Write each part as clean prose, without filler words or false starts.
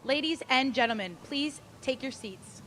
Ladies and gentlemen, please take your seats.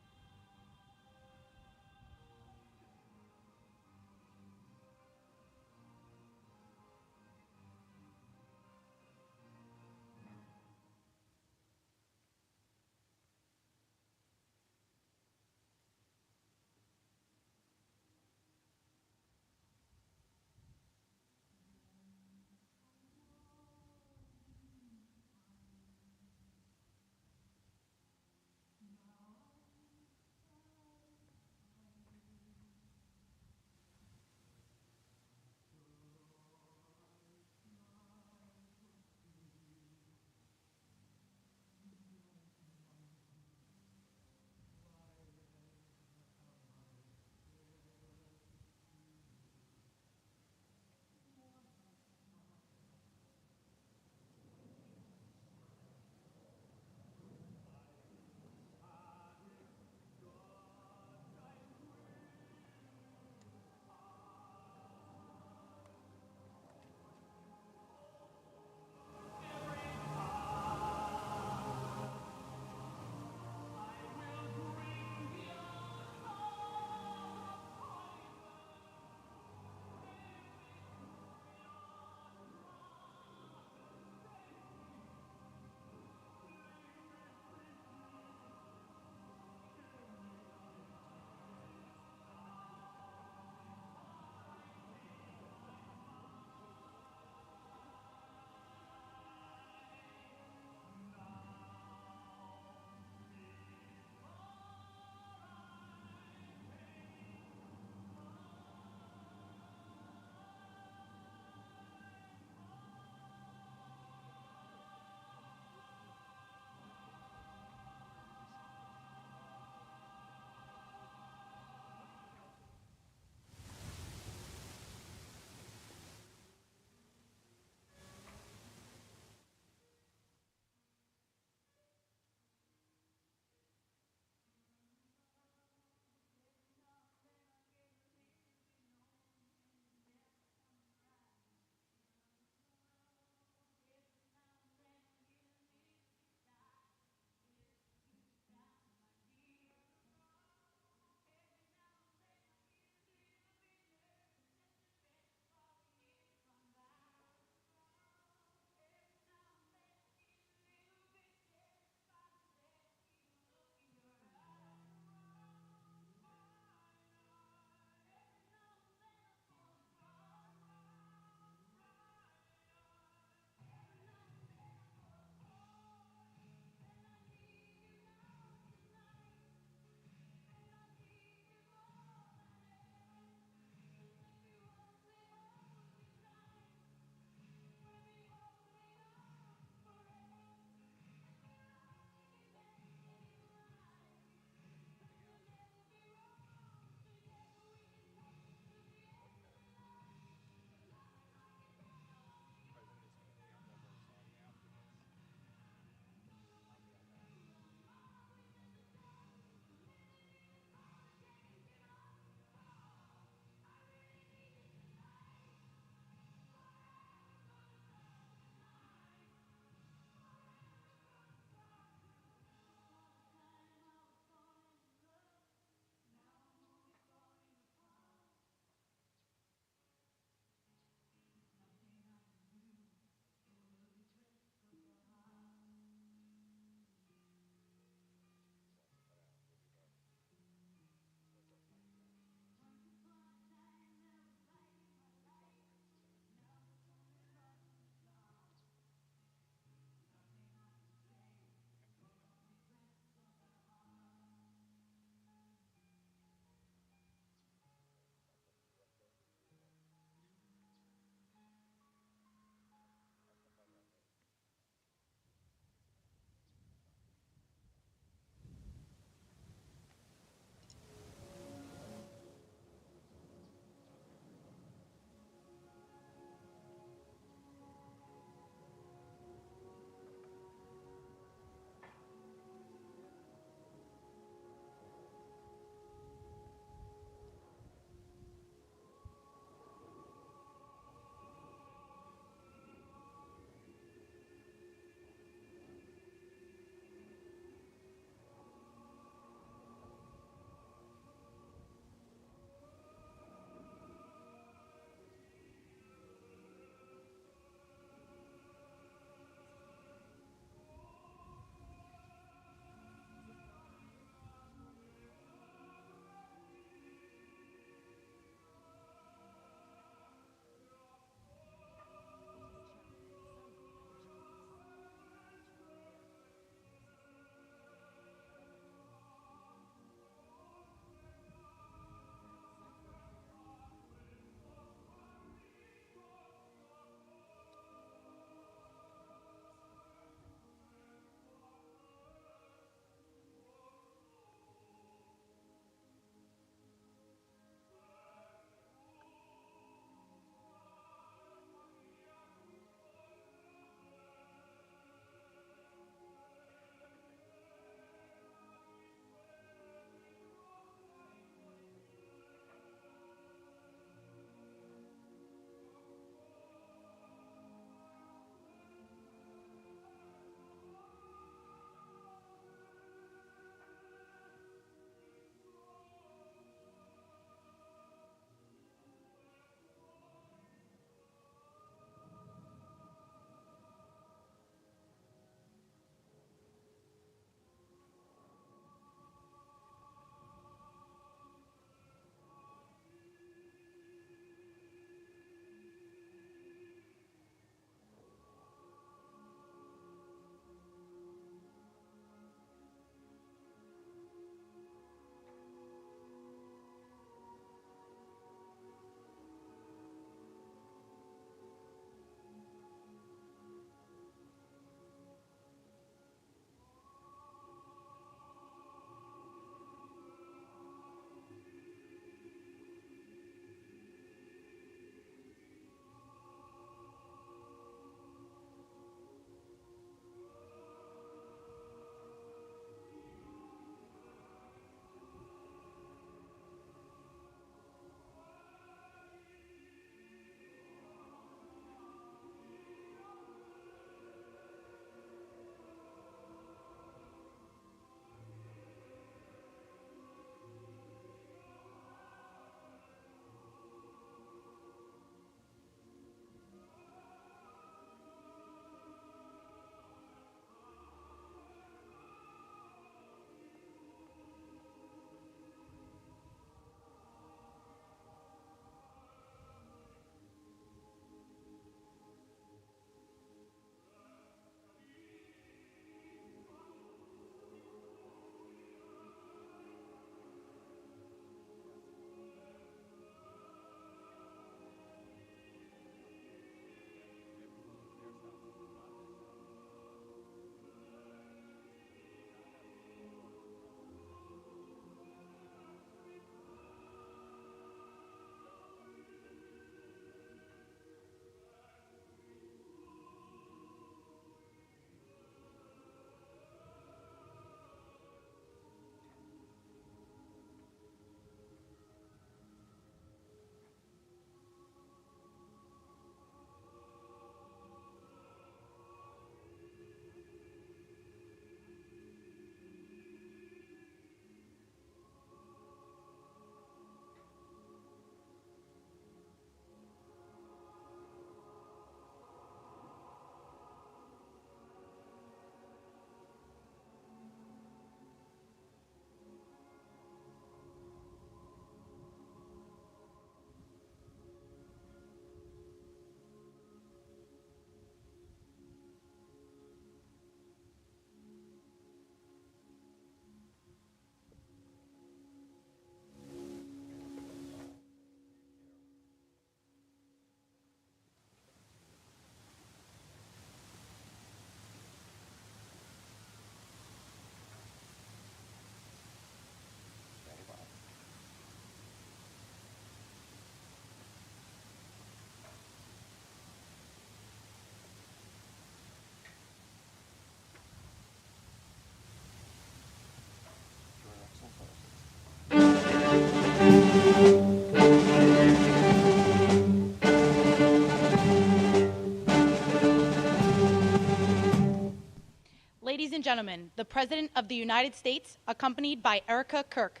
gentlemen, the President of the United States, accompanied by Erika Kirk.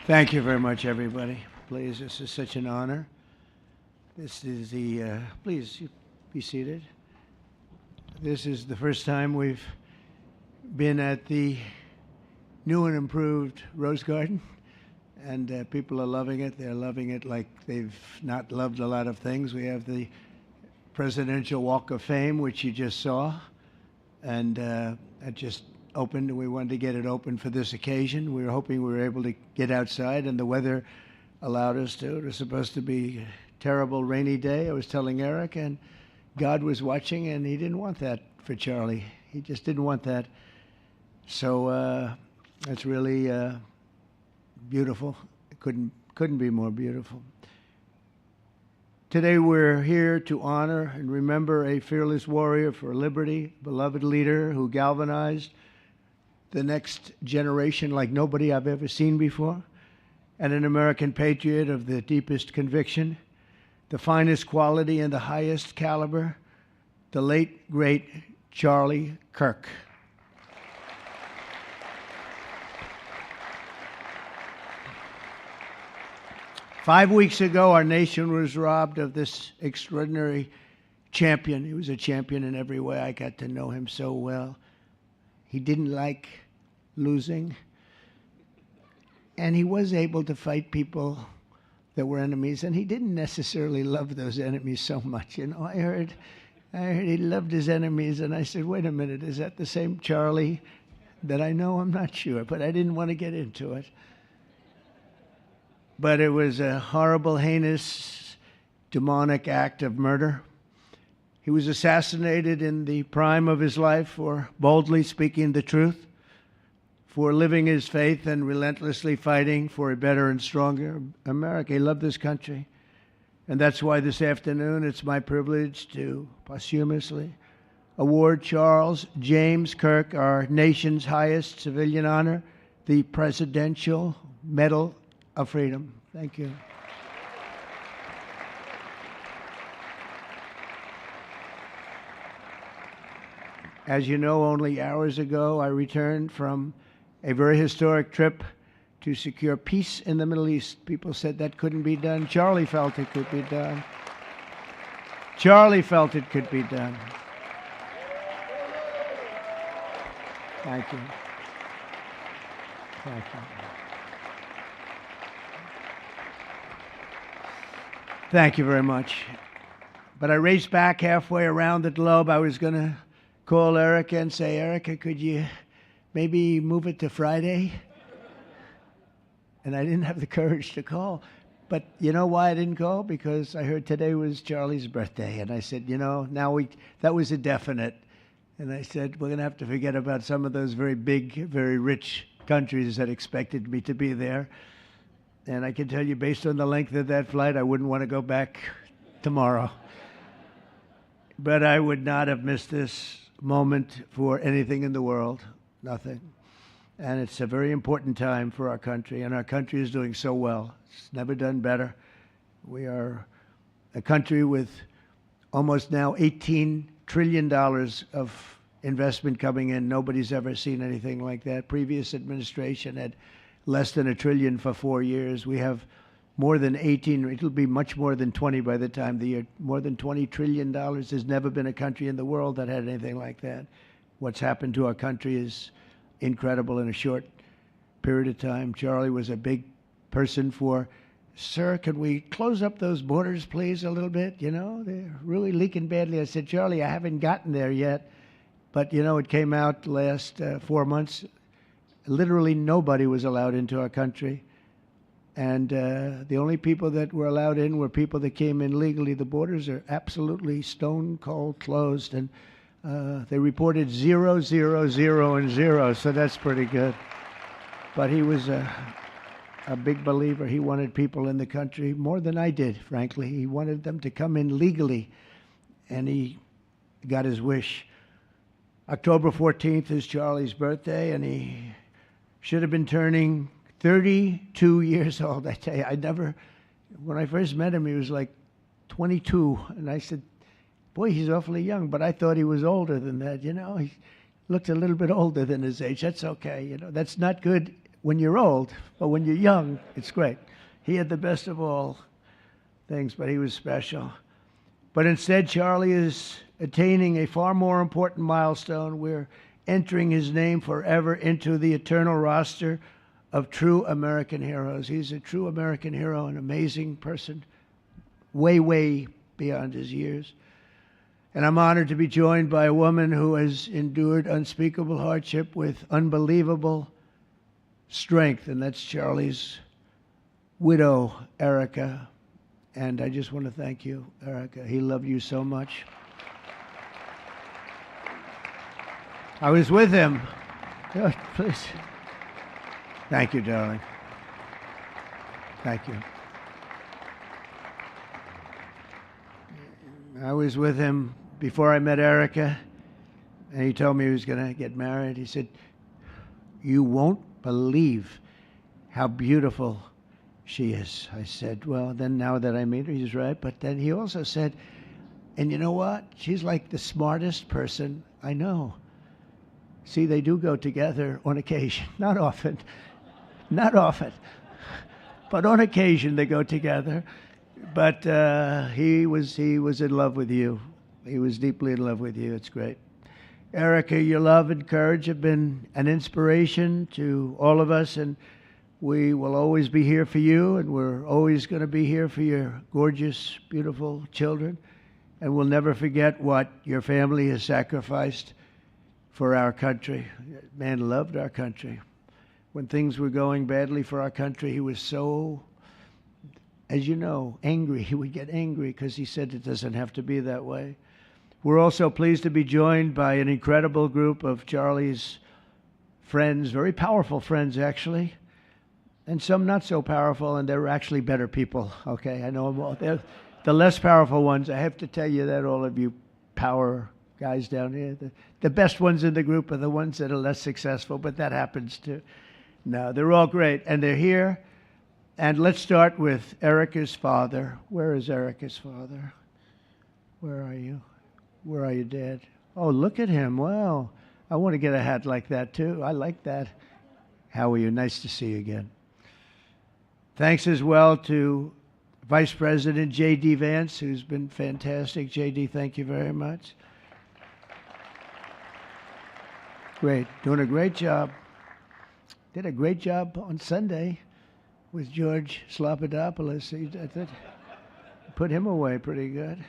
Thank you very much, everybody. Please, this is such an honor. This is please be seated. This is the first time we've been at the new and improved Rose Garden, and people are loving it. They're loving it like they've not loved a lot of things. We have the Presidential Walk of Fame, which you just saw, and it just opened. We wanted to get it open for this occasion. We were hoping we were able to get outside, and the weather allowed us to. It was supposed to be a terrible rainy day. I was telling Eric, and God was watching, and he didn't want that for Charlie. He just didn't want that. So it's really beautiful. It couldn't be more beautiful. Today we're here to honor and remember a fearless warrior for liberty, beloved leader who galvanized the next generation like nobody I've ever seen before, and an American patriot of the deepest conviction, the finest quality and the highest caliber, the late, great Charlie Kirk. Five weeks ago, our nation was robbed of this extraordinary champion. He was a champion in every way. I got to know him so well. He didn't like losing, and he was able to fight people that were enemies, and he didn't necessarily love those enemies so much. You know, I heard he loved his enemies, and I said, wait a minute, is that the same Charlie that I know? I'm not sure, but I didn't want to get into it. But it was a horrible, heinous, demonic act of murder. He was assassinated in the prime of his life for boldly speaking the truth, for living his faith and relentlessly fighting for a better and stronger America. He loved this country. And that's why this afternoon it's my privilege to posthumously award Charles James Kirk our nation's highest civilian honor, the Presidential Medal of Freedom. Thank you. As you know, only hours ago, I returned from a very historic trip to secure peace in the Middle East. People said that couldn't be done. Charlie felt it could be done. Charlie felt it could be done. Thank you. Thank you. Thank you very much. But I raced back halfway around the globe. I was going to call Erika and say, Erika, could you maybe move it to Friday? And I didn't have the courage to call. But you know why I didn't call? Because I heard today was Charlie's birthday. And I said, you know, that was a definite. And I said, we're going to have to forget about some of those very big, very rich countries that expected me to be there. And I can tell you, based on the length of that flight, I wouldn't want to go back tomorrow. But I would not have missed this moment for anything in the world. Nothing. And it's a very important time for our country, and our country is doing so well. It's never done better. We are a country with almost now $18 trillion of investment coming in. Nobody's ever seen anything like that. Previous administration had less than $1 trillion for 4 years. We have more than 18, it'll be much more than 20 by the time the year, more than $20 trillion. There's never been a country in the world that had anything like that. What's happened to our country is incredible in a short period of time. Charlie was a big person for, sir, can we close up those borders, please, a little bit? You know, they're really leaking badly. I said, Charlie, I haven't gotten there yet. But, you know, it came out last 4 months. Literally nobody was allowed into our country. And the only people that were allowed in were people that came in legally. The borders are absolutely stone cold closed. And they reported 0, 0, 0, and 0. So that's pretty good. but he was a big believer. He wanted people in the country more than I did, frankly. He wanted them to come in legally, and he got his wish. October 14th is Charlie's birthday, and he should have been turning 32 years old. I tell you, when I first met him, he was like 22, and I said, boy, he's awfully young, but I thought he was older than that, you know. He looked a little bit older than his age. That's okay, you know. That's not good when you're old, but when you're young, it's great. He had the best of all things, but he was special. But instead, Charlie is attaining a far more important milestone. We're entering his name forever into the eternal roster of true American heroes. He's a true American hero, an amazing person, way, way beyond his years. And I'm honored to be joined by a woman who has endured unspeakable hardship with unbelievable strength, and that's Charlie's widow, Erika. And I just want to thank you, Erika. He loved you so much. I was with him. Oh, please. Thank you, darling. Thank you. I was with him before I met Erika, and he told me he was going to get married. He said, you won't believe how beautiful she is. I said, well, then now that I meet her, he's right. But then he also said, and you know what? She's like the smartest person I know. See, they do go together on occasion. Not often. Not often. But on occasion they go together. But he was in love with you. He was deeply in love with you. It's great. Erika, your love and courage have been an inspiration to all of us, and we will always be here for you, and we're always going to be here for your gorgeous, beautiful children, and we'll never forget what your family has sacrificed for our country. Man loved our country. When things were going badly for our country, he was so, as you know, angry. He would get angry because he said it doesn't have to be that way. We're also pleased to be joined by an incredible group of Charlie's friends, very powerful friends, actually, and some not so powerful, and they're actually better people, okay? I know them all. They're the less powerful ones. I have to tell you that, all of you power guys down here. The best ones in the group are the ones that are less successful, but that happens too. No, they're all great, and they're here. And let's start with Erika's father. Where is Erika's father? Where are you? Where are you, Dad? Oh, look at him. Wow. I want to get a hat like that, too. I like that. How are you? Nice to see you again. Thanks as well to Vice President J.D. Vance, who's been fantastic. J.D., thank you very much. Great. Doing a great job. Did a great job on Sunday with George Slopadopoulos. Put him away pretty good.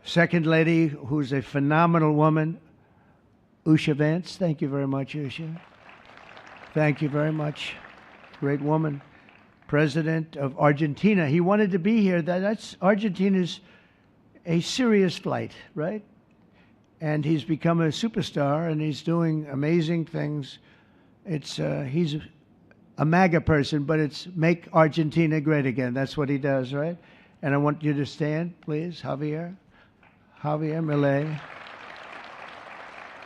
Second lady, who's a phenomenal woman, Usha Vance. Thank you very much, Usha. Thank you very much. Great woman. President of Argentina. He wanted to be here. That's Argentina's a serious flight, right? And he's become a superstar, and he's doing amazing things. He's a MAGA person, but it's make Argentina great again. That's what he does, right? And I want you to stand, please, Javier Milei.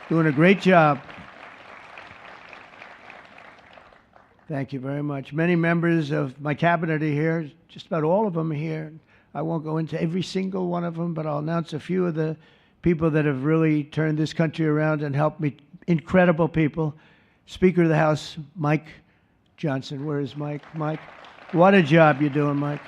Doing a great job. Thank you very much. Many members of my cabinet are here. Just about all of them are here. I won't go into every single one of them, but I'll announce a few of the people that have really turned this country around and helped me. Incredible people. Speaker of the House, Mike Johnson. Where is Mike? Mike, what a job you're doing, Mike.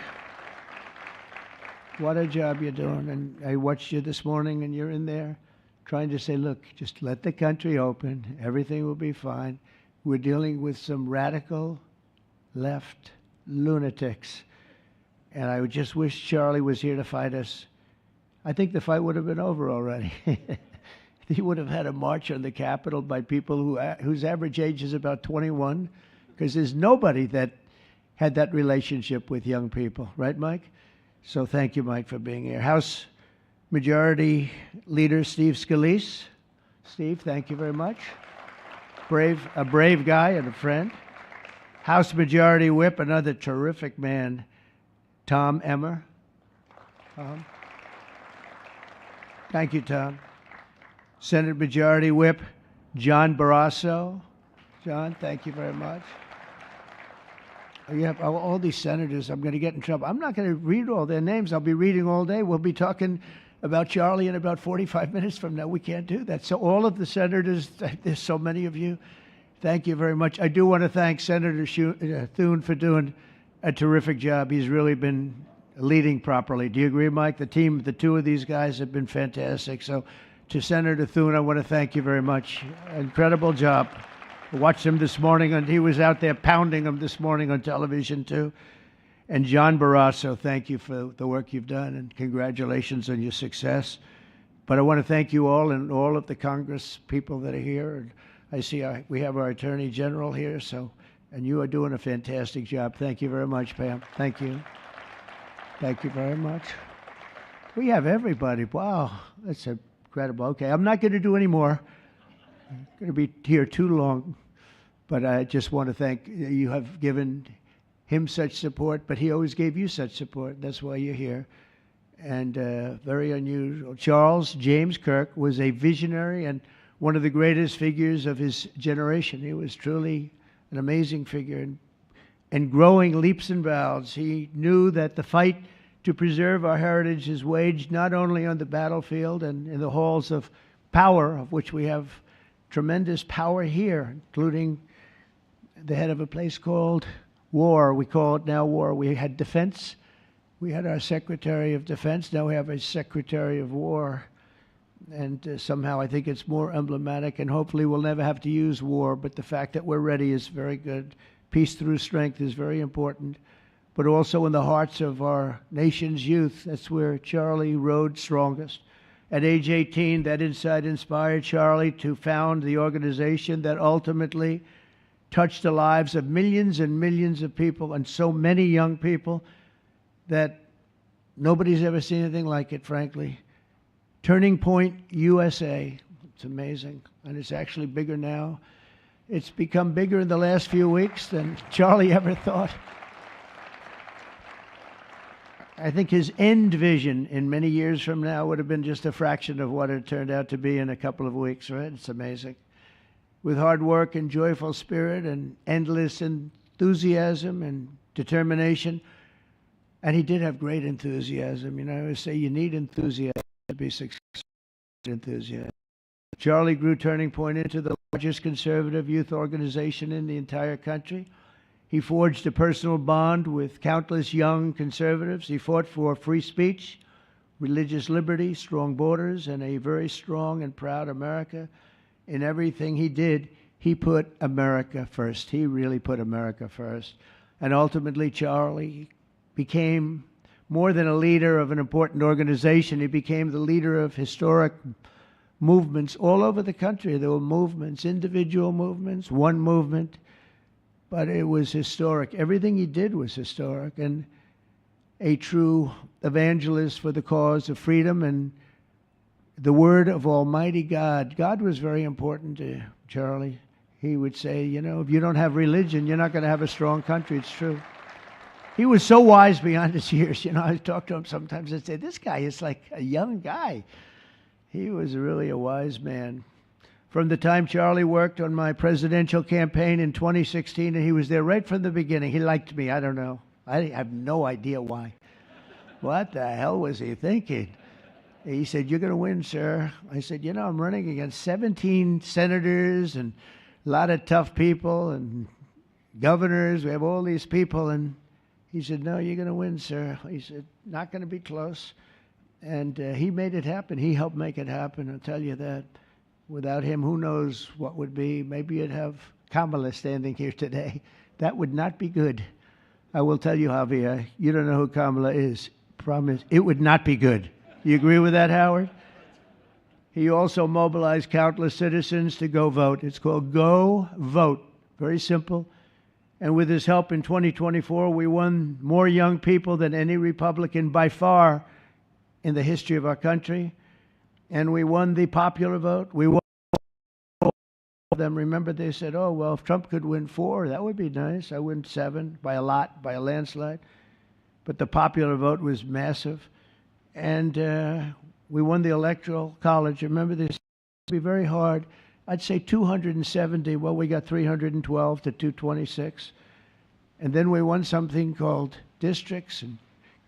What a job you're doing. And I watched you this morning, and you're in there trying to say, look, just let the country open. Everything will be fine. We're dealing with some radical left lunatics. And I just wish Charlie was here to fight us. I think the fight would have been over already. He would have had a march on the Capitol by people whose average age is about 21, because there's nobody that had that relationship with young people. Right, Mike? So thank you, Mike, for being here. House Majority Leader Steve Scalise. Steve, thank you very much. A brave guy and a friend. House Majority Whip, another terrific man, Tom Emmer. Thank you, Tom. Senate Majority Whip, John Barrasso. John, thank you very much. You have all these senators. I'm going to get in trouble. I'm not going to read all their names. I'll be reading all day. We'll be talking about Charlie in about 45 minutes from now. We can't do that. So all of the senators, there's so many of you, thank you very much. I do want to thank Senator Thune for doing a terrific job. He's really been leading properly. Do you agree, Mike? The team, the two of these guys have been fantastic. So to Senator Thune, I want to thank you very much. Incredible job. I watched him this morning, and he was out there pounding them this morning on television, too. And John Barrasso, thank you for the work you've done, and congratulations on your success. But I want to thank you all and all of the Congress people that are here. And I see we have our Attorney General here, and you are doing a fantastic job. Thank you very much, Pam. Thank you. Thank you very much. We have everybody. Wow, that's incredible. Okay, I'm not going to do any more. I'm going to be here too long, but I just want to thank you. Have given him such support, but he always gave you such support. That's why you're here. And very unusual. Charles James Kirk was a visionary and one of the greatest figures of his generation. He was truly an amazing figure and growing leaps and bounds. He knew that the fight to preserve our heritage is waged not only on the battlefield and in the halls of power, of which we have tremendous power here, including the head of a place called War. We call it now War. We had Defense. We had our Secretary of Defense. Now we have a Secretary of War. And somehow I think it's more emblematic, and hopefully we'll never have to use war, but the fact that we're ready is very good. Peace through strength is very important, but also in the hearts of our nation's youth. That's where Charlie rode strongest. At age 18, that insight inspired Charlie to found the organization that ultimately touched the lives of millions and millions of people, and so many young people that nobody's ever seen anything like it, frankly. Turning Point USA. It's amazing, and it's actually bigger now. It's become bigger in the last few weeks than Charlie ever thought. I think his end vision in many years from now would have been just a fraction of what it turned out to be in a couple of weeks, right? It's amazing. With hard work and joyful spirit and endless enthusiasm and determination. And he did have great enthusiasm. You know, I always say you need enthusiasm to be successful. Enthusiasm. Charlie grew Turning Point into the largest conservative youth organization in the entire country. He forged a personal bond with countless young conservatives. He fought for free speech, religious liberty, strong borders, and a very strong and proud America. In everything he did, he put America first. He really put America first. And ultimately, Charlie became more than a leader of an important organization. He became the leader of historic movements all over the country. There were movements, individual movements, one movement, but it was historic. Everything he did was historic, and a true evangelist for the cause of freedom and the word of Almighty God. God was very important to Charlie. He would say, you know, if you don't have religion, you're not going to have a strong country. It's true. He was so wise beyond his years. You know, I talk to him sometimes and say, this guy is like a young guy. He was really a wise man. From the time Charlie worked on my presidential campaign in 2016, and he was there right from the beginning. He liked me. I don't know. I have no idea why. What the hell was he thinking? He said, you're going to win, sir. I said, you know, I'm running against 17 senators and a lot of tough people and governors. We have all these people. And he said, no, you're going to win, sir. He said, not going to be close. And he made it happen. He helped make it happen, I'll tell you that. Without him, who knows what would be. Maybe you'd have Kamala standing here today. That would not be good. I will tell you, Javier, you don't know who Kamala is. Promise, it would not be good. You agree with that, Howard? He also mobilized countless citizens to go vote. It's called Go Vote. Very simple. And with his help in 2024, we won more young people than any Republican by far in the history of our country. And we won the popular vote. We won them, remember they said, oh, well, if Trump could win 4, that would be nice. I win 7 by a lot, by a landslide. But the popular vote was massive. And we won the Electoral College. Remember, this would be very hard. I'd say 270. Well, we got 312 to 226. And then we won something called districts and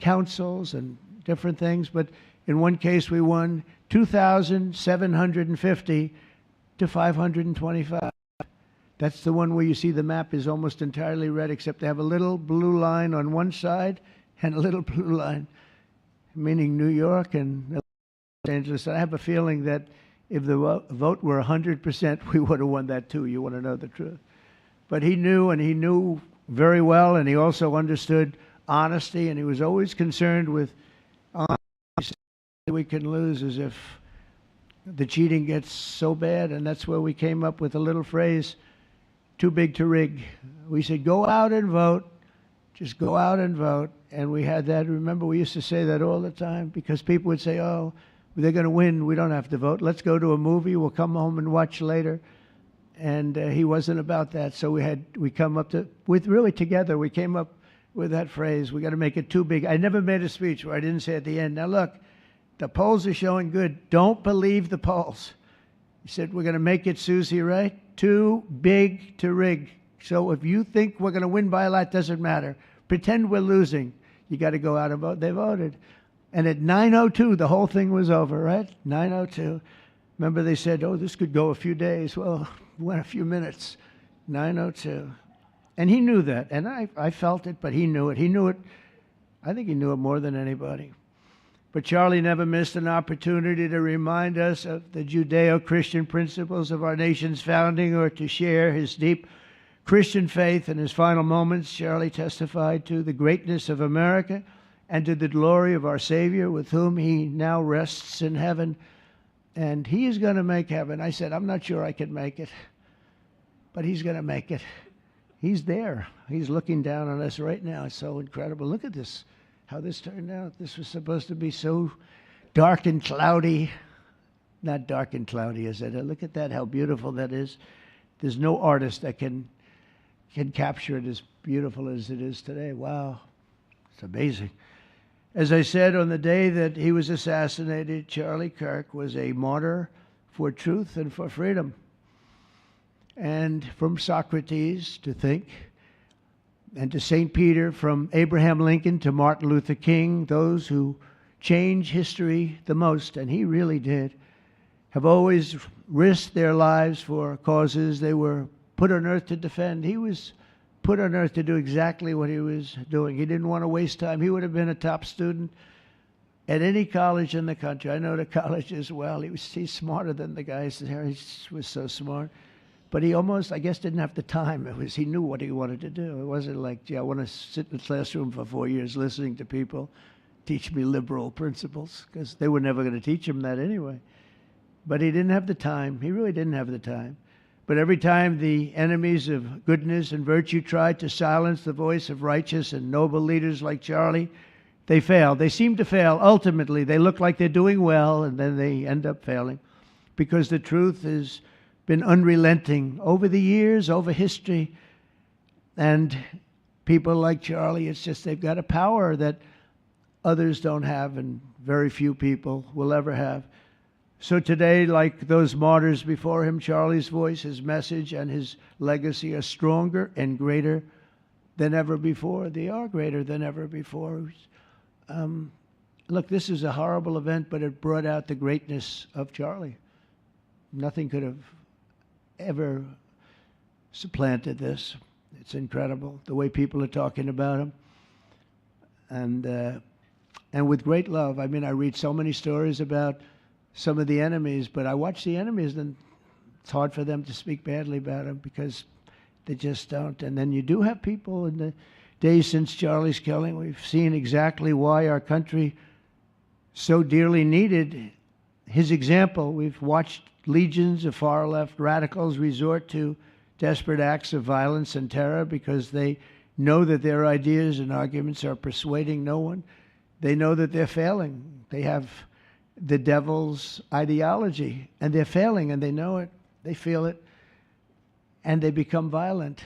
councils and different things. But in one case, we won 2,750 to 525. That's the one where you see the map is almost entirely red, except they have a little blue line on one side and a little blue line, meaning New York and Los Angeles. I have a feeling that if the vote were 100%, we would have won that too. You want to know the truth. But he knew, and he knew very well, and he also understood honesty, and he was always concerned with honesty. We can lose as if the cheating gets so bad, and that's where we came up with a little phrase, too big to rig. We said, go out and vote. Just go out and vote. And we had that. Remember, we used to say that all the time because people would say, oh, they're going to win. We don't have to vote. Let's go to a movie. We'll come home and watch later. And he wasn't about that. So we come up together, we came up with that phrase. We got to make it too big. I never made a speech where I didn't say at the end, now look, the polls are showing good. Don't believe the polls. He said, we're going to make it, Susie, right? Too big to rig. So if you think we're going to win by a lot, doesn't matter. Pretend we're losing. You got to go out and vote. They voted. And at 9:02, the whole thing was over, right? 9:02. Remember they said, oh, this could go a few days. Well, it went a few minutes. 9:02. And he knew that. And I felt it, but he knew it. He knew it. I think he knew it more than anybody. But Charlie never missed an opportunity to remind us of the Judeo-Christian principles of our nation's founding or to share his deep Christian faith. In his final moments, Charlie testified to the greatness of America and to the glory of our Savior, with whom he now rests in heaven. And he is going to make heaven. I said, I'm not sure I can make it, but he's going to make it. He's there. He's looking down on us right now. It's so incredible. Look at this, how this turned out. This was supposed to be so dark and cloudy. Not dark and cloudy, is it? Look at that, how beautiful that is. There's no artist that can capture it as beautiful as it is today. Wow, it's amazing. As I said, on the day that he was assassinated, Charlie Kirk was a martyr for truth and for freedom. And from Socrates to think, and to St. Peter, from Abraham Lincoln to Martin Luther King, those who change history the most, and he really did, have always risked their lives for causes they were put on earth to defend. He was put on earth to do exactly what he was doing. He didn't want to waste time. He would have been a top student at any college in the country. I know the college as well. He's smarter than the guys there. He was so smart. But he almost, I guess, didn't have the time. He knew what he wanted to do. It wasn't like, gee, I want to sit in the classroom for 4 years listening to people teach me liberal principles, because they were never going to teach him that anyway. But he didn't have the time. He really didn't have the time. But every time the enemies of goodness and virtue tried to silence the voice of righteous and noble leaders like Charlie, they failed. They seem to fail. Ultimately, they look like they're doing well, and then they end up failing, because the truth has been unrelenting over the years, over history. And people like Charlie, it's just they've got a power that others don't have, and very few people will ever have. So today, like those martyrs before him, Charlie's voice, his message, and his legacy are stronger and greater than ever before. They are greater than ever before. Look, this is a horrible event, but it brought out the greatness of Charlie. Nothing could have ever supplanted this. It's incredible, the way people are talking about him. And with great love. I mean, I read so many stories about some of the enemies, but I watch the enemies, and it's hard for them to speak badly about him because they just don't. And then you do have people in the days since Charlie's killing, we've seen exactly why our country so dearly needed his example. We've watched legions of far-left radicals resort to desperate acts of violence and terror because they know that their ideas and arguments are persuading no one. They know that they're failing. They have the devil's ideology, and they're failing, and they know it. They feel it. and they become violent.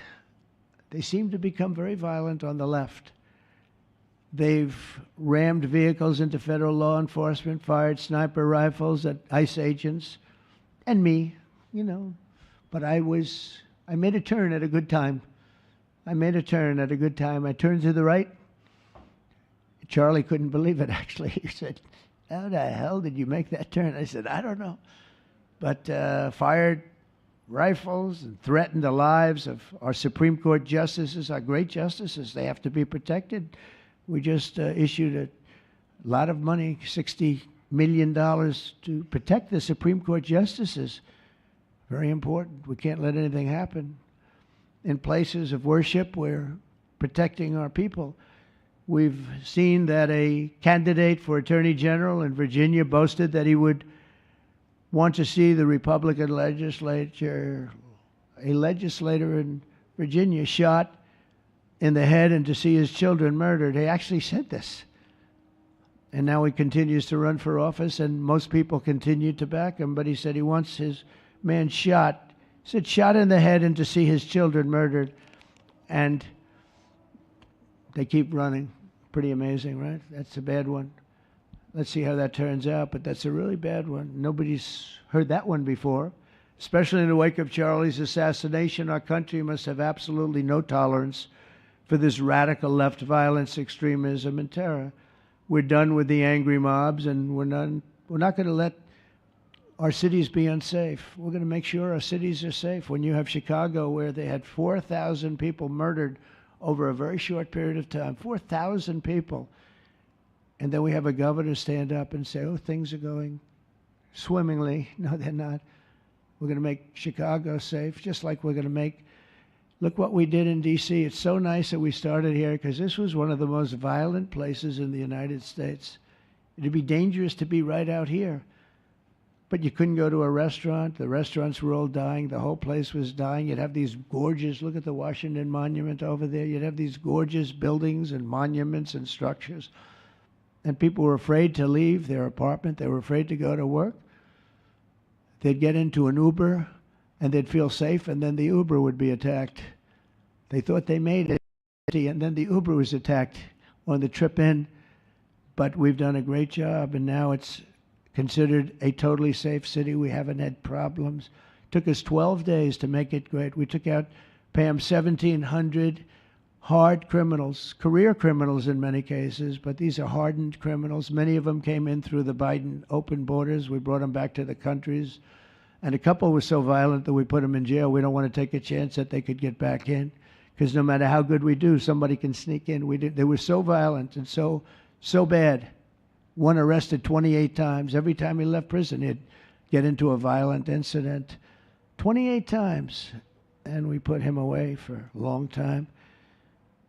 They seem to become very violent on the left. They've rammed vehicles into federal law enforcement, fired sniper rifles at ICE agents, and me, But I made a turn at a good time. I turned to the right. Charlie couldn't believe it, actually. He said, "How the hell did you make that turn?" I said, "I don't know." But fired rifles and threatened the lives of our Supreme Court justices, our great justices. They have to be protected. We just issued a lot of money, $60 million, to protect the Supreme Court justices. Very important. We can't let anything happen. In places of worship, we're protecting our people. We've seen that a candidate for Attorney General in Virginia boasted that he would want to see the Republican legislature, a legislator in Virginia, shot in the head and to see his children murdered. He actually said this. And now he continues to run for office, and most people continue to back him, but he said he wants his man shot. He said shot in the head and to see his children murdered. And they keep running. Pretty amazing, right? That's a bad one. Let's see how that turns out, but that's a really bad one. Nobody's heard that one before. Especially in the wake of Charlie's assassination, our country must have absolutely no tolerance for this radical left violence, extremism, and terror. We're done with the angry mobs, and we're not going to let our cities be unsafe. We're going to make sure our cities are safe. When you have Chicago, where they had 4,000 people murdered over a very short period of time, 4,000 people, and then we have a governor stand up and say, "Oh, things are going swimmingly." No, they're not. We're going to make Chicago safe, just like we're going to make. Look what we did in D.C. It's so nice that we started here, because this was one of the most violent places in the United States. It'd be dangerous to be right out here. But you couldn't go to a restaurant. The restaurants were all dying. The whole place was dying. You'd have these gorgeous, look at the Washington Monument over there. You'd have these gorgeous buildings and monuments and structures. And people were afraid to leave their apartment. They were afraid to go to work. They'd get into an Uber, and they'd feel safe, and then the Uber would be attacked. They thought they made it, and then the Uber was attacked on the trip in. But we've done a great job, and now it's considered a totally safe city. We haven't had problems. It took us 12 days to make it great. We took out, Pam, 1,700 hard criminals, career criminals in many cases, but these are hardened criminals. Many of them came in through the Biden open borders. We brought them back to the countries. And a couple were so violent that we put them in jail. We don't want to take a chance that they could get back in, because no matter how good we do, somebody can sneak in. They were so violent and so bad. One arrested 28 times. Every time he left prison, he'd get into a violent incident. 28 times. And we put him away for a long time.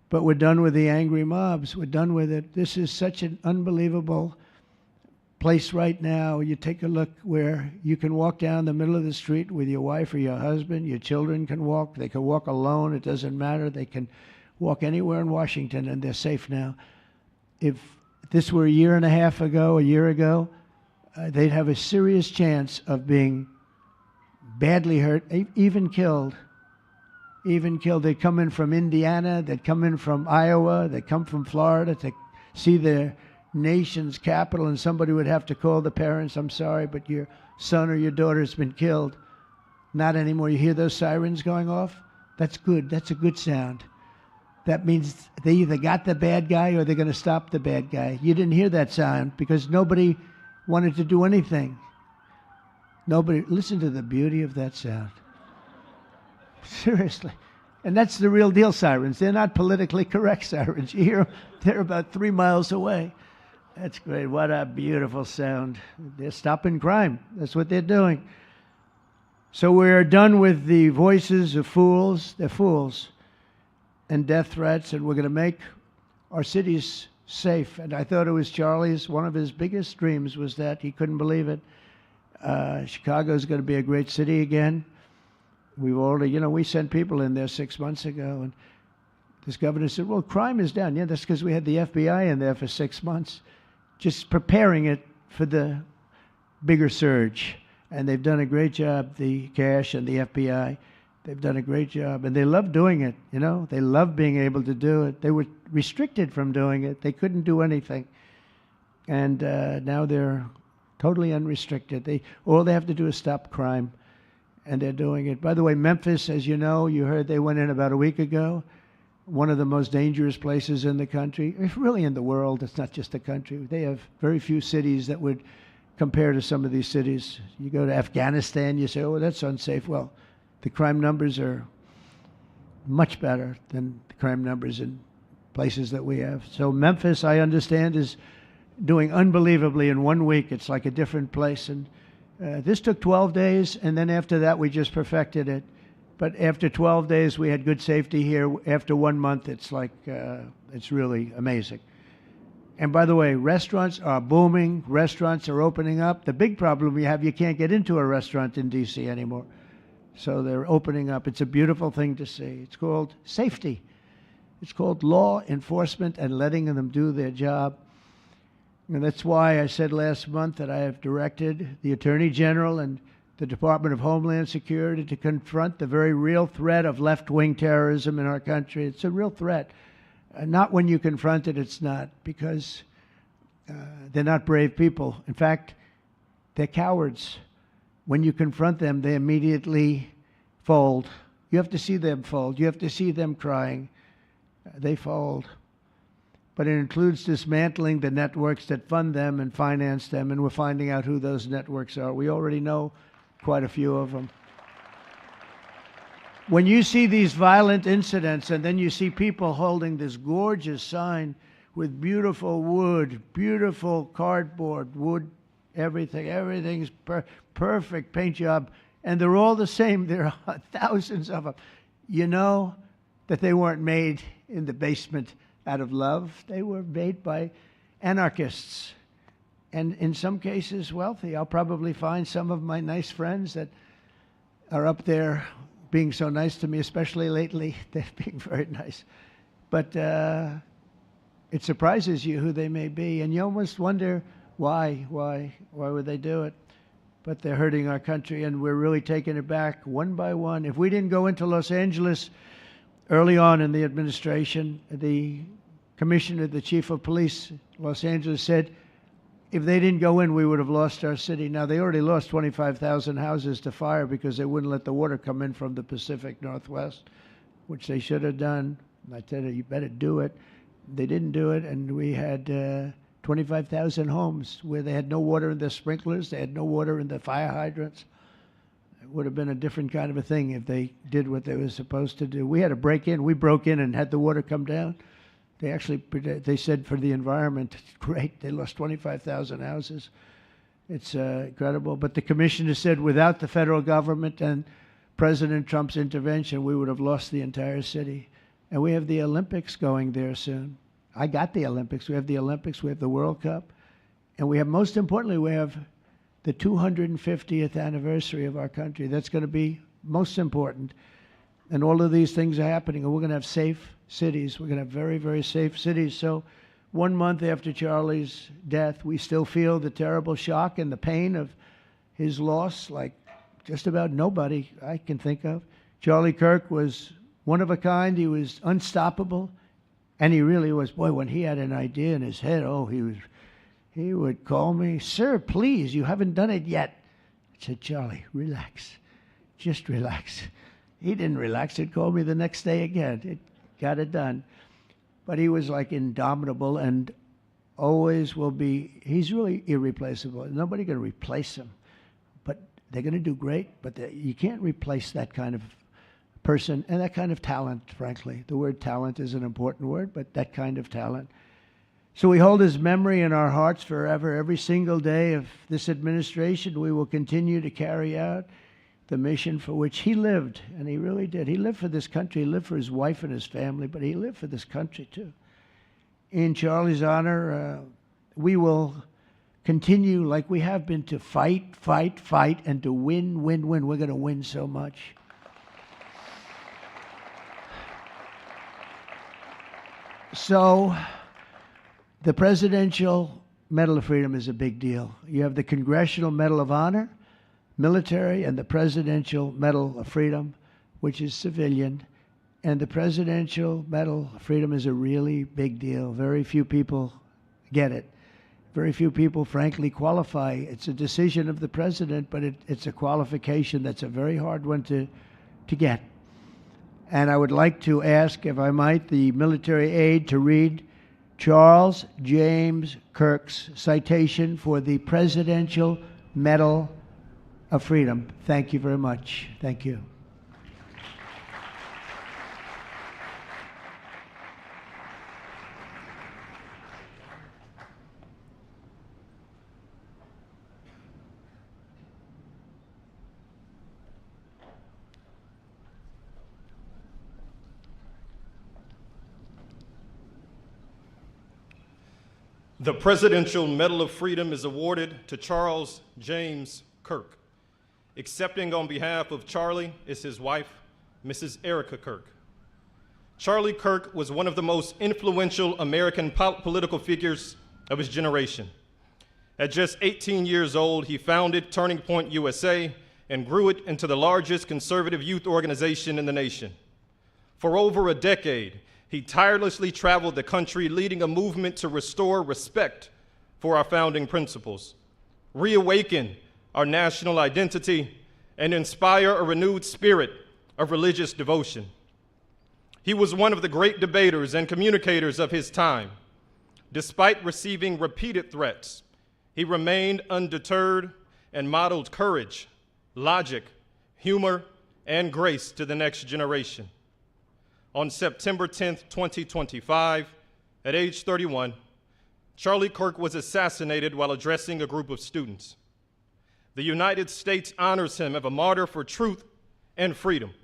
But we're done with the angry mobs. We're done with it. This is such an unbelievable place right now. You take a look where you can walk down the middle of the street with your wife or your husband. Your children can walk. They can walk alone. It doesn't matter. They can walk anywhere in Washington, and they're safe now. If this were a year ago, they'd have a serious chance of being badly hurt, even killed. They'd come in from Indiana, they'd come in from Iowa, they'd come from Florida to see their nation's capital, and somebody would have to call the parents, "I'm sorry, but your son or your daughter's been killed." Not anymore. You hear those sirens going off? That's good. That's a good sound. That means they either got the bad guy or they're going to stop the bad guy. You didn't hear that sound because nobody wanted to do anything. Listen to the beauty of that sound. Seriously. And that's the real deal sirens. They're not politically correct sirens. You hear them, they're about 3 miles away. That's great. What a beautiful sound. They're stopping crime. That's what they're doing. So we're done with the voices of fools. They're fools. And death threats, and we're going to make our cities safe. And I thought it was Charlie's, one of his biggest dreams was that. He couldn't believe it. Chicago's going to be a great city again. We've already, we sent people in there 6 months ago, and this governor said, "Well, crime is down." Yeah, that's because we had the FBI in there for 6 months, just preparing it for the bigger surge. And they've done a great job, the cash and the FBI. They've done a great job, and they love doing it, you know. They love being able to do it. They were restricted from doing it. They couldn't do anything. And now they're totally unrestricted. All they have to do is stop crime, and they're doing it. By the way, Memphis, as you know, you heard they went in about a week ago, one of the most dangerous places in the country. It's really in the world. It's not just the country. They have very few cities that would compare to some of these cities. You go to Afghanistan, you say, oh, that's unsafe. Well, the crime numbers are much better than the crime numbers in places that we have. So Memphis, I understand, is doing unbelievably in 1 week. It's like a different place. And this took 12 days, and then after that, we just perfected it. But after 12 days, we had good safety here. After 1 month, it's like, it's really amazing. And by the way, restaurants are booming. Restaurants are opening up. The big problem we have, you can't get into a restaurant in D.C. anymore. So they're opening up. It's a beautiful thing to see. It's called safety. It's called law enforcement and letting them do their job. And that's why I said last month that I have directed the Attorney General and the Department of Homeland Security to confront the very real threat of left-wing terrorism in our country. It's a real threat. Not when you confront it, it's not, because they're not brave people. In fact, they're cowards. When you confront them, they immediately fold. You have to see them fold. You have to see them crying. They fold. But it includes dismantling the networks that fund them and finance them, and we're finding out who those networks are. We already know quite a few of them. When you see these violent incidents and then you see people holding this gorgeous sign with beautiful wood, beautiful cardboard, wood, everything's perfect paint job, and they're all the same. There are thousands of them. You know that they weren't made in the basement out of love. They were made by anarchists, and in some cases wealthy. I'll probably find some of my nice friends that are up there being so nice to me, especially lately. They're being very nice. But it surprises you who they may be, and you almost wonder why would they do it? But they're hurting our country, and we're really taking it back one by one. If we didn't go into Los Angeles early on in the administration, the commissioner, the chief of police, Los Angeles, said if they didn't go in, we would have lost our city. Now, they already lost 25,000 houses to fire because they wouldn't let the water come in from the Pacific Northwest, which they should have done. And I said, you better do it. They didn't do it, and we had 25,000 homes where they had no water in their sprinklers, they had no water in the fire hydrants. It would have been a different kind of a thing if they did what they were supposed to do. We had to break in. We broke in and had the water come down. They said for the environment, great, they lost 25,000 houses. It's incredible. But the commissioner said without the federal government and President Trump's intervention, we would have lost the entire city. And we have the Olympics going there soon. I got the Olympics. We have the Olympics. We have the World Cup. And we have, most importantly, we have the 250th anniversary of our country. That's going to be most important. And all of these things are happening. And we're going to have safe cities. We're going to have very, very safe cities. So 1 month after Charlie's death, we still feel the terrible shock and the pain of his loss, like just about nobody I can think of. Charlie Kirk was one of a kind. He was unstoppable. And he really was. Boy, when he had an idea in his head, he would call me, sir, please, you haven't done it yet. I said, Charlie, relax. Just relax. He didn't relax. He'd call me the next day again. It got it done. But he was like indomitable and always will be. He's really irreplaceable. Nobody going to replace him. But they're going to do great. But you can't replace that kind of person and that kind of talent, frankly. The word talent is an important word, but that kind of talent. So we hold his memory in our hearts forever. Every single day of this administration, we will continue to carry out the mission for which he lived, and he really did. He lived for this country. He lived for his wife and his family, but he lived for this country too. In Charlie's honor, we will continue like we have been to fight, and to win. We're going to win so much. So the Presidential Medal of Freedom is a big deal. You have the Congressional Medal of Honor, military, and the Presidential Medal of Freedom, which is civilian, and the Presidential Medal of Freedom is a really big deal. Very few people get it. Very few people, frankly, qualify. It's a decision of the president, but it's a qualification that's a very hard one to get. And I would like to ask, if I might, the military aide to read Charles James Kirk's citation for the Presidential Medal of Freedom. Thank you very much. Thank you. The Presidential Medal of Freedom is awarded to Charles James Kirk. Accepting on behalf of Charlie is his wife, Mrs. Erika Kirk. Charlie Kirk was one of the most influential American political figures of his generation. At just 18 years old, he founded Turning Point USA and grew it into the largest conservative youth organization in the nation. For over a decade, he tirelessly traveled the country, leading a movement to restore respect for our founding principles, reawaken our national identity, and inspire a renewed spirit of religious devotion. He was one of the great debaters and communicators of his time. Despite receiving repeated threats, he remained undeterred and modeled courage, logic, humor, and grace to the next generation. On September 10th, 2025, at age 31, Charlie Kirk was assassinated while addressing a group of students. The United States honors him as a martyr for truth and freedom.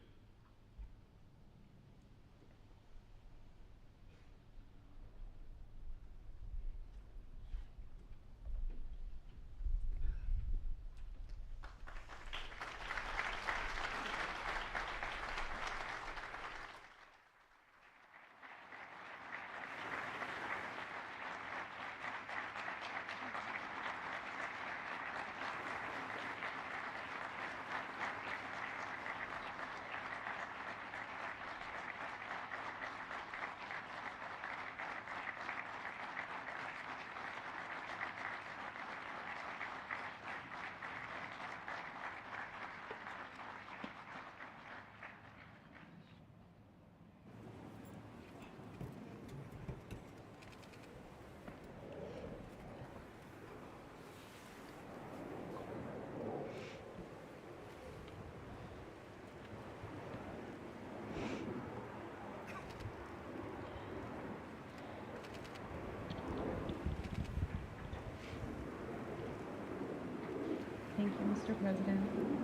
Thank you, Mr. President,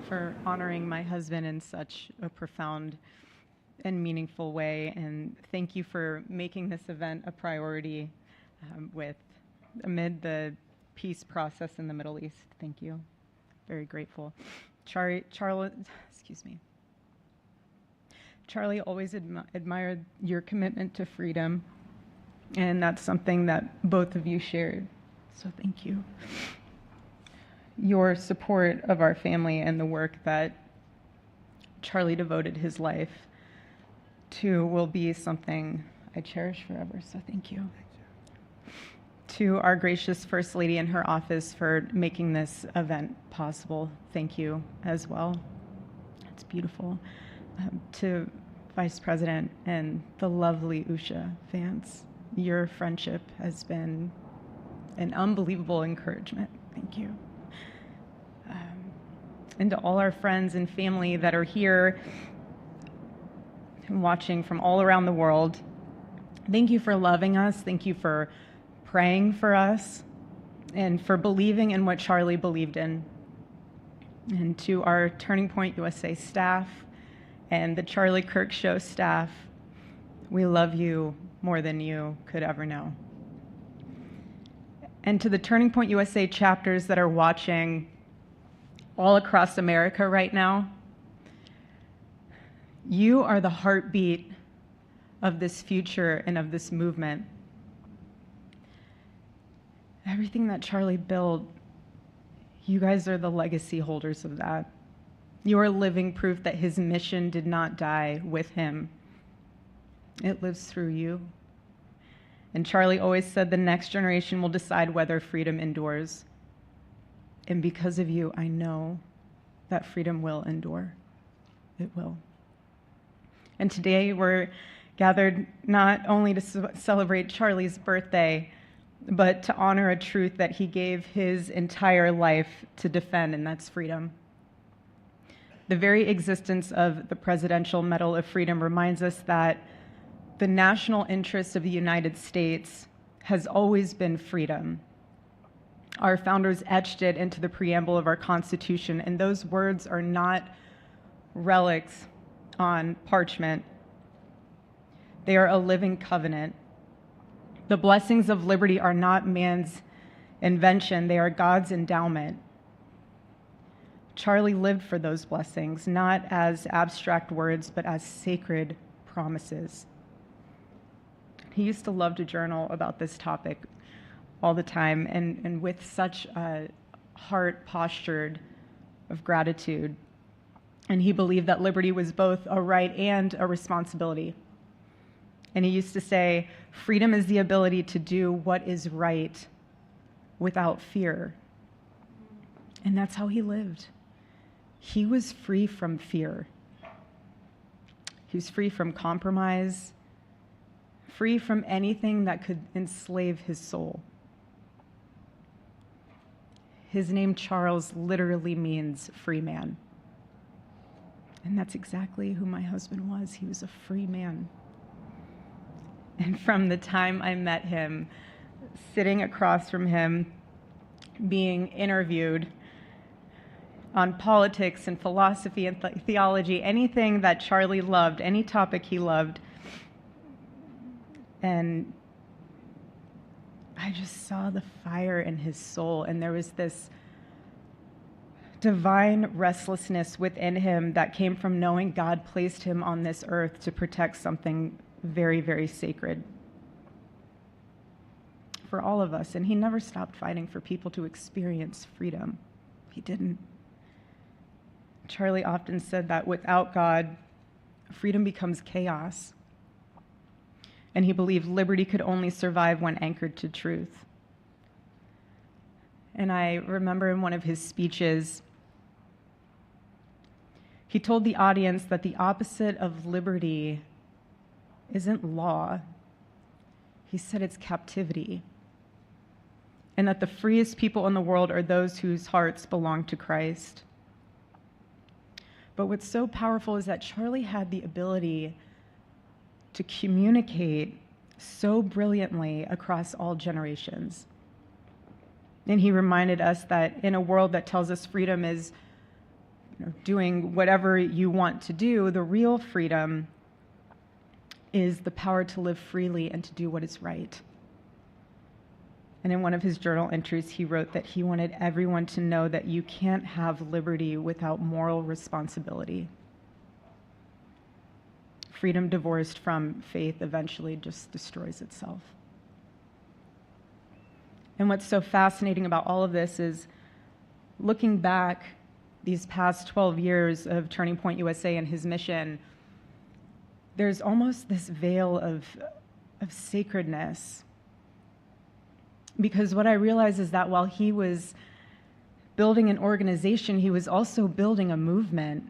for honoring my husband in such a profound and meaningful way. And thank you for making this event a priority amid the peace process in the Middle East. Thank you. Very grateful. Charlie always admired your commitment to freedom, and that's something that both of you shared. So thank you. Your support of our family and the work that Charlie devoted his life to will be something I cherish forever, so thank you. To our gracious First Lady in her office for making this event possible, thank you as well. It's beautiful. To Vice President and the lovely Usha Vance, your friendship has been an unbelievable encouragement. Thank you. And to all our friends and family that are here and watching from all around the world, thank you for loving us. Thank you for praying for us and for believing in what Charlie believed in. And to our Turning Point USA staff and the Charlie Kirk Show staff, we love you more than you could ever know. And to the Turning Point USA chapters that are watching all across America right now, you are the heartbeat of this future and of this movement. Everything that Charlie built, you guys are the legacy holders of that. You are living proof that his mission did not die with him. It lives through you. And Charlie always said the next generation will decide whether freedom endures. And because of you, I know that freedom will endure. It will. And today we're gathered not only to celebrate Charlie's birthday, but to honor a truth that he gave his entire life to defend, and that's freedom. The very existence of the Presidential Medal of Freedom reminds us that the national interest of the United States has always been freedom. Our founders etched it into the preamble of our Constitution, and those words are not relics on parchment. They are a living covenant. The blessings of liberty are not man's invention, they are God's endowment. Charlie lived for those blessings, not as abstract words, but as sacred promises. He used to love to journal about this topic all the time, and with such a heart postured of gratitude. And he believed that liberty was both a right and a responsibility. And he used to say, freedom is the ability to do what is right without fear. And that's how he lived. He was free from fear. He was free from compromise, free from anything that could enslave his soul. His name, Charles, literally means free man. And that's exactly who my husband was. He was a free man. And from the time I met him, sitting across from him, being interviewed on politics and philosophy and theology, anything that Charlie loved, any topic he loved, and I just saw the fire in his soul, and there was this divine restlessness within him that came from knowing God placed him on this earth to protect something very, very sacred for all of us. And he never stopped fighting for people to experience freedom. He didn't. Charlie often said that without God, freedom becomes chaos. And he believed liberty could only survive when anchored to truth. And I remember in one of his speeches, he told the audience that the opposite of liberty isn't law. He said it's captivity. And that the freest people in the world are those whose hearts belong to Christ. But what's so powerful is that Charlie had the ability to communicate so brilliantly across all generations. And he reminded us that in a world that tells us freedom is doing whatever you want to do, the real freedom is the power to live freely and to do what is right. And in one of his journal entries, he wrote that he wanted everyone to know that you can't have liberty without moral responsibility. Freedom divorced from faith eventually just destroys itself. And what's so fascinating about all of this is looking back these past 12 years of Turning Point USA and his mission, there's almost this veil of sacredness. Because what I realize is that while he was building an organization, he was also building a movement.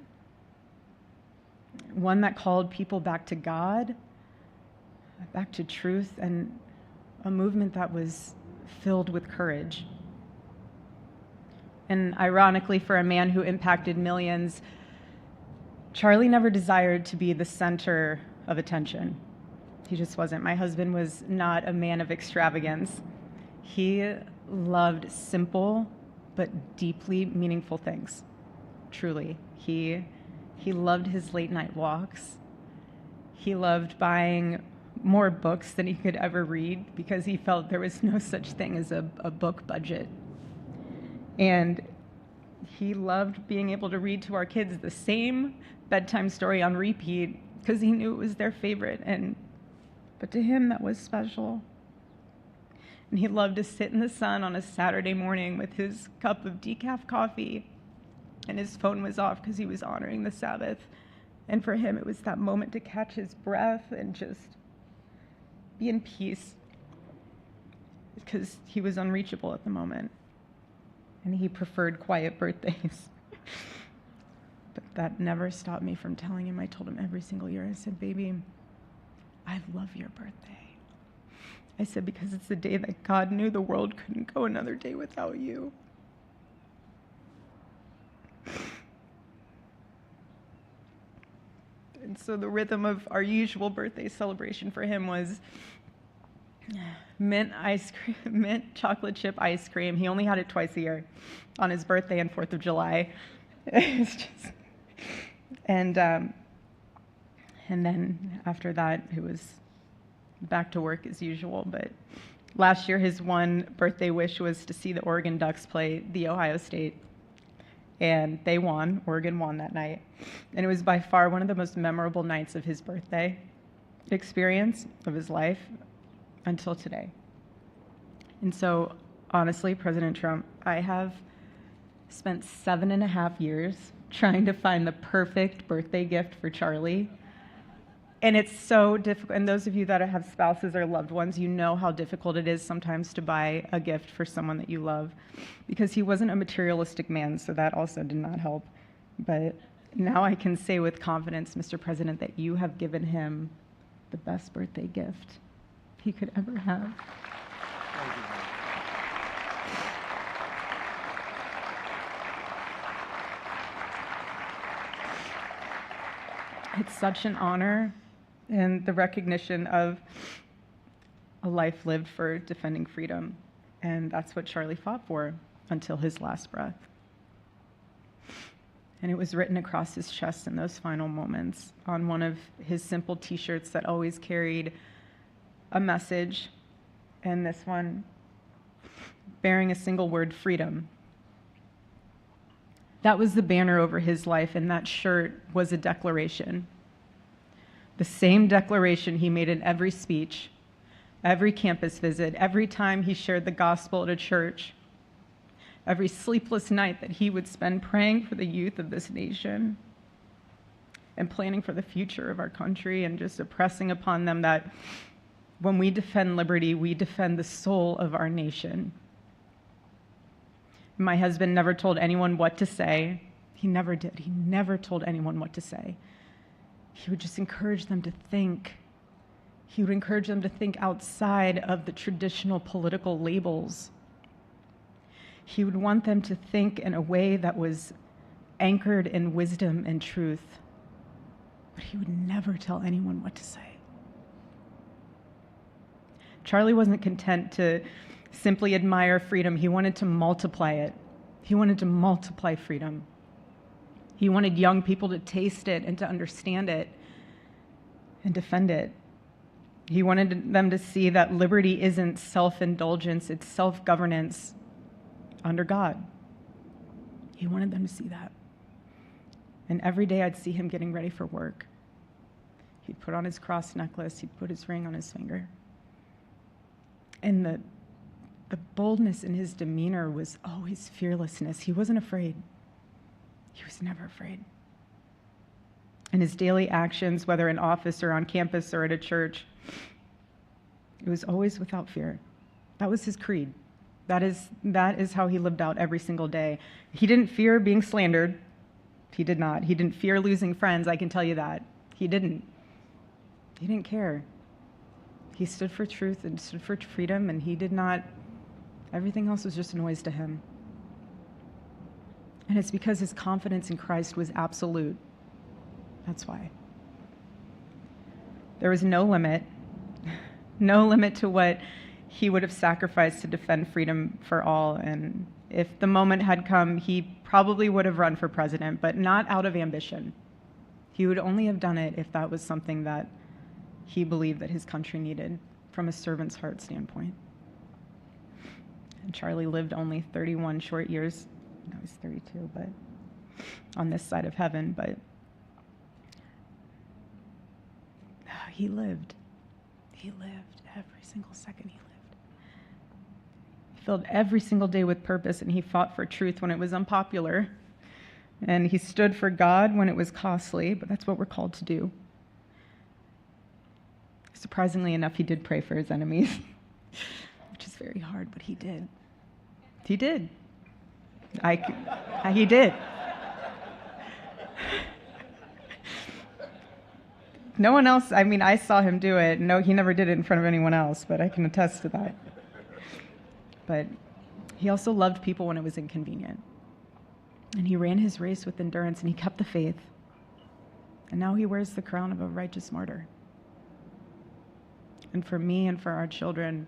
One that called people back to God, back to truth, and a movement that was filled with courage. And ironically, for a man who impacted millions, Charlie never desired to be the center of attention. He just wasn't. My husband was not a man of extravagance. He loved simple but deeply meaningful things, truly. He loved his late night walks. He loved buying more books than he could ever read because he felt there was no such thing as a book budget. And he loved being able to read to our kids the same bedtime story on repeat because he knew it was their favorite. But to him, that was special. And he loved to sit in the sun on a Saturday morning with his cup of decaf coffee and his phone was off because he was honoring the Sabbath. And for him, it was that moment to catch his breath and just be in peace, because he was unreachable at the moment, and he preferred quiet birthdays. But that never stopped me from telling him. I told him every single year, I said, baby, I love your birthday. I said, because it's the day that God knew the world couldn't go another day without you. And so the rhythm of our usual birthday celebration for him was mint ice cream, mint chocolate chip ice cream. He only had it twice a year, on his birthday and 4th of July. It's just, and then after that, it was back to work as usual. But last year, his one birthday wish was to see the Oregon Ducks play the Ohio State. And they won. Oregon won that night. And it was by far one of the most memorable nights of his birthday experience of his life until today. And so, honestly, President Trump, I have spent 7.5 years trying to find the perfect birthday gift for Charlie. And it's so difficult. And those of you that have spouses or loved ones, you know how difficult it is sometimes to buy a gift for someone that you love, because he wasn't a materialistic man, so that also did not help. But now I can say with confidence, Mr. President, that you have given him the best birthday gift he could ever have. It's such an honor, and the recognition of a life lived for defending freedom. And that's what Charlie fought for until his last breath. And it was written across his chest in those final moments on one of his simple t-shirts that always carried a message, and this one bearing a single word, freedom. That was the banner over his life, and that shirt was a declaration. The same declaration he made in every speech, every campus visit, every time he shared the gospel at a church, every sleepless night that he would spend praying for the youth of this nation and planning for the future of our country, and just impressing upon them that when we defend liberty, we defend the soul of our nation. My husband never told anyone what to say. He never did. He never told anyone what to say. He would just encourage them to think. He would encourage them to think outside of the traditional political labels. He would want them to think in a way that was anchored in wisdom and truth. But he would never tell anyone what to say. Charlie wasn't content to simply admire freedom. He wanted to multiply it. He wanted to multiply freedom. He wanted young people to taste it and to understand it and defend it. He wanted them to see that liberty isn't self-indulgence, it's self-governance under God. He wanted them to see that. And every day I'd see him getting ready for work. He'd put on his cross necklace, he'd put his ring on his finger. And the boldness in his demeanor was always fearlessness. He wasn't afraid. He was never afraid. In his daily actions, whether in office or on campus or at a church, it was always without fear. That was his creed. That is how he lived out every single day. He didn't fear being slandered. He did not. He didn't fear losing friends, I can tell you that. He didn't. He didn't care. He stood for truth and stood for freedom, and he did not, everything else was just noise to him. And it's because his confidence in Christ was absolute. That's why. There was no limit to what he would have sacrificed to defend freedom for all. And if the moment had come, he probably would have run for president, but not out of ambition. He would only have done it if that was something that he believed that his country needed from a servant's heart standpoint. And Charlie lived only 31 short years. No, he's 32, but on this side of heaven, but he lived. He lived every single second he lived. He filled every single day with purpose, and he fought for truth when it was unpopular. And he stood for God when it was costly, but that's what we're called to do. Surprisingly enough, he did pray for his enemies, which is very hard, but he did. He did. He did. No one else, I saw him do it. No, he never did it in front of anyone else, but I can attest to that. But he also loved people when it was inconvenient. And he ran his race with endurance, and he kept the faith. And now he wears the crown of a righteous martyr. And for me and for our children,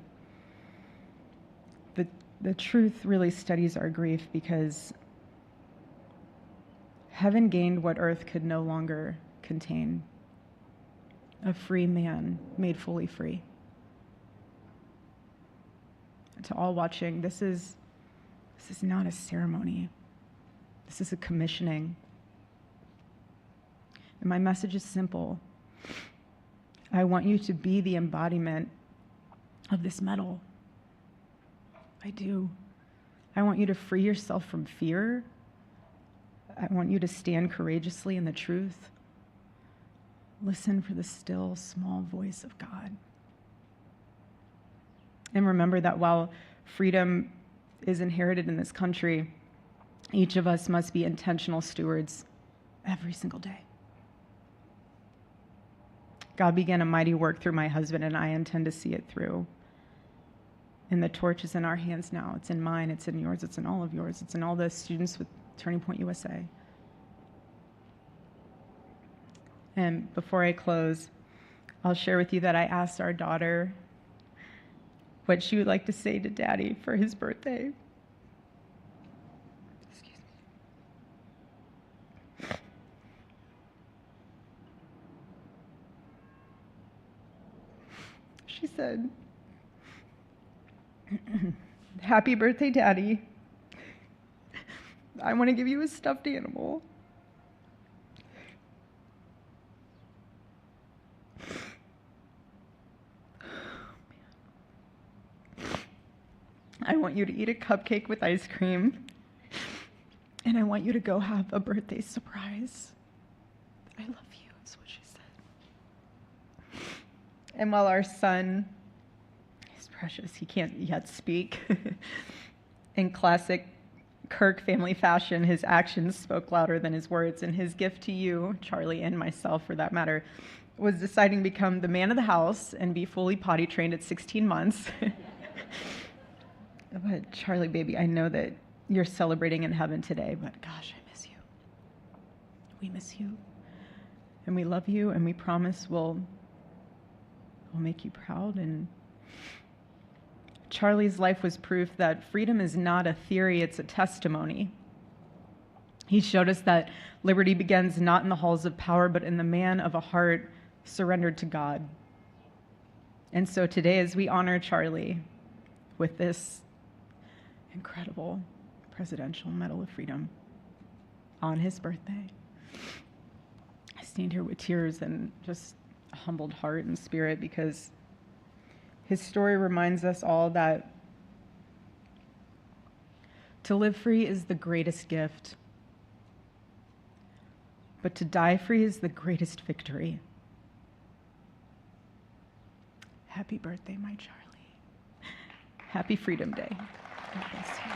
the truth really steadies our grief, because heaven gained what earth could no longer contain: a free man made fully free. And to all watching, this is not a ceremony. This is a commissioning. And my message is simple. I want you to be the embodiment of this medal. I do. I want you to free yourself from fear. I want you to stand courageously in the truth. Listen for the still, small voice of God. And remember that while freedom is inherited in this country, each of us must be intentional stewards every single day. God began a mighty work through my husband, and I intend to see it through. And the torch is in our hands now. It's in mine, it's in yours, it's in all of yours, it's in all the students with Turning Point USA. And before I close, I'll share with you that I asked our daughter what she would like to say to Daddy for his birthday. Excuse me. She said, "Happy birthday, Daddy. I want to give you a stuffed animal. I want you to eat a cupcake with ice cream, and I want you to go have a birthday surprise. I love you," is what she said. And while our son is precious, he can't yet speak, in classic Kirk family fashion, his actions spoke louder than his words, and his gift to you, Charlie, and myself for that matter, was deciding to become the man of the house and be fully potty trained at 16 months. But Charlie, baby, I know that you're celebrating in heaven today, but gosh, I miss you. We miss you. And we love you, and we promise we'll make you proud. And Charlie's life was proof that freedom is not a theory, it's a testimony. He showed us that liberty begins not in the halls of power, but in the man of a heart surrendered to God. And so today, as we honor Charlie with this incredible Presidential Medal of Freedom on his birthday, I stand here with tears and just a humbled heart and spirit, because his story reminds us all that to live free is the greatest gift, but to die free is the greatest victory. Happy birthday, my Charlie. Happy Freedom Day. God bless you.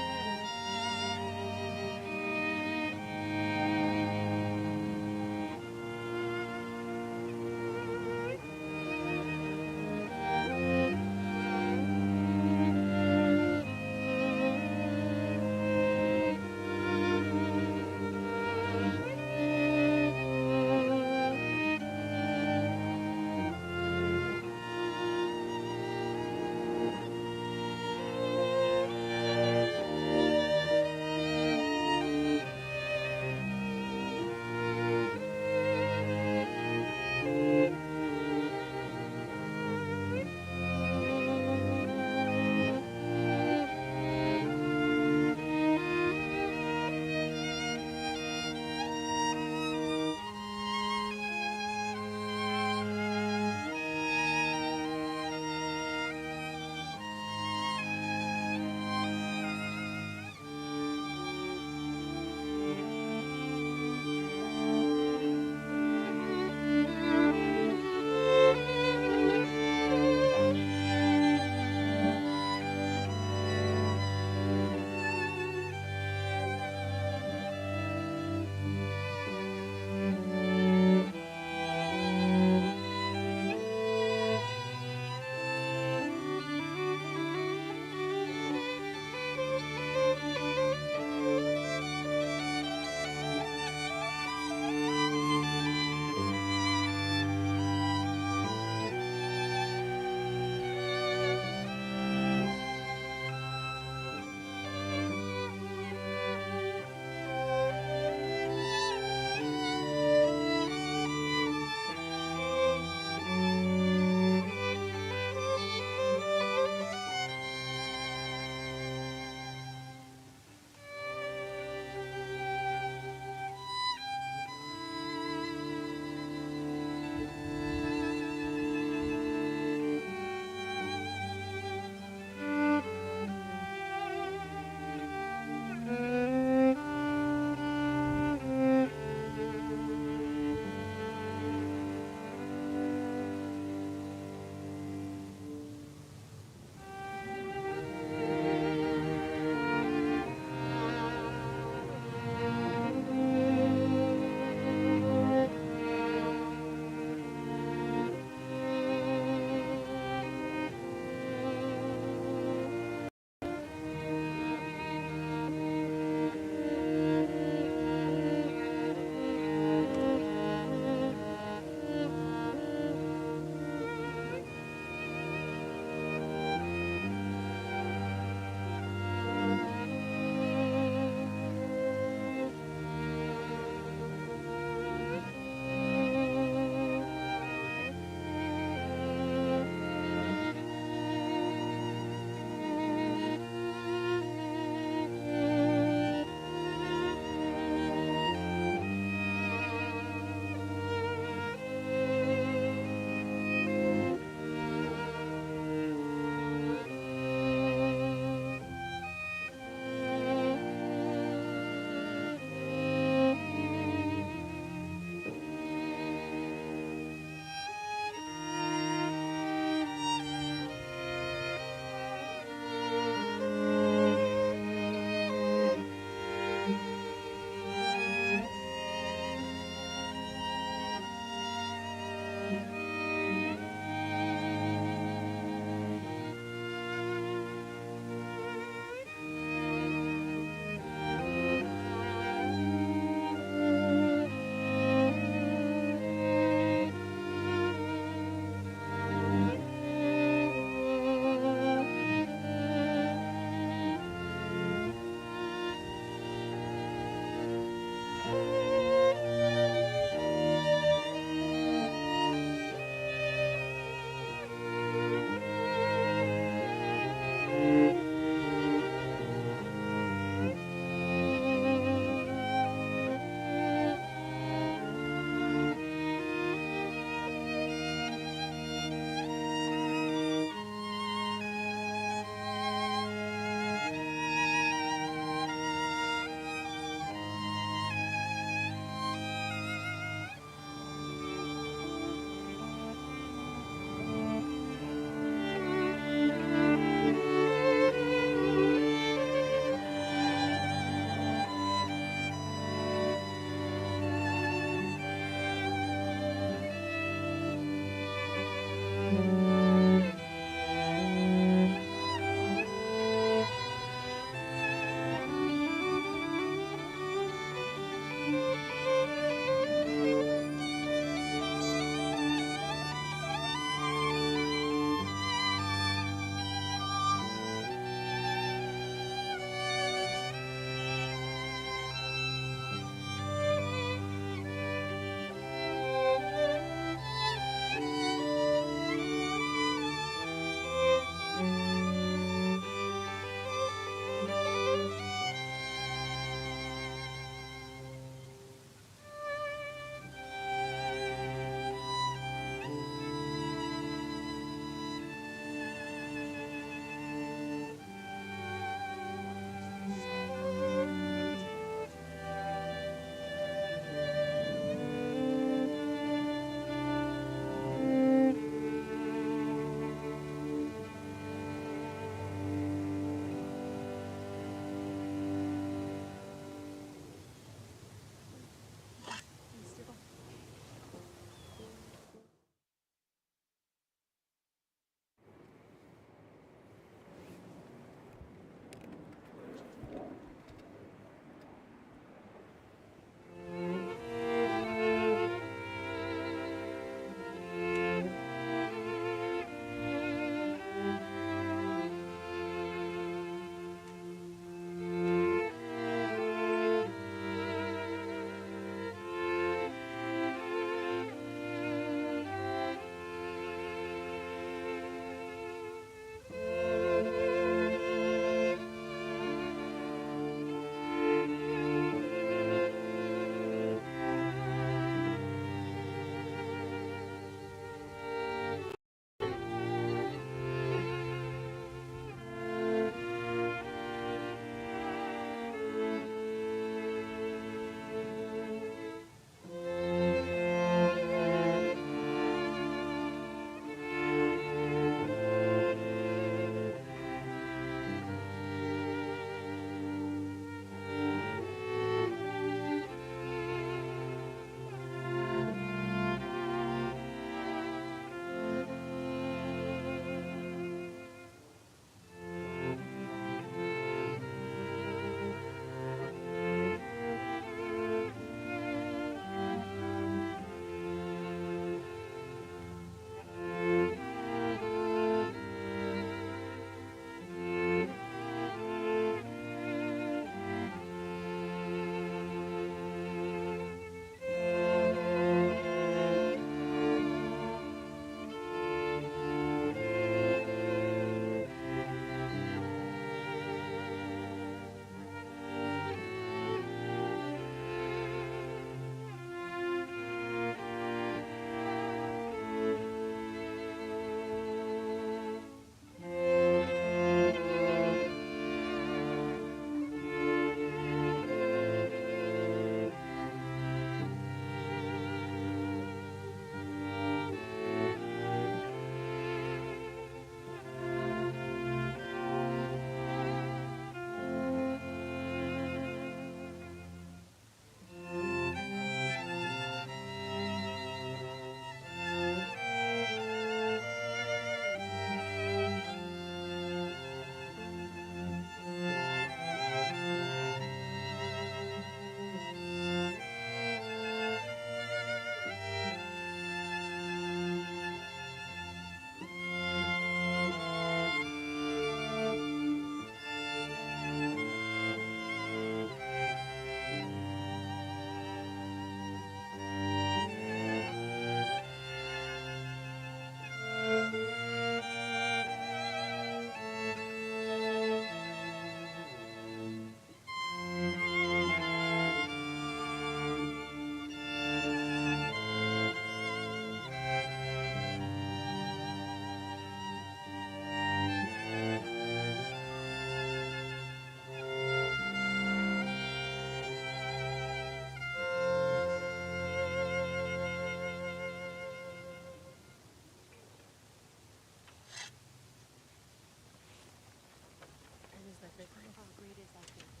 How great is that?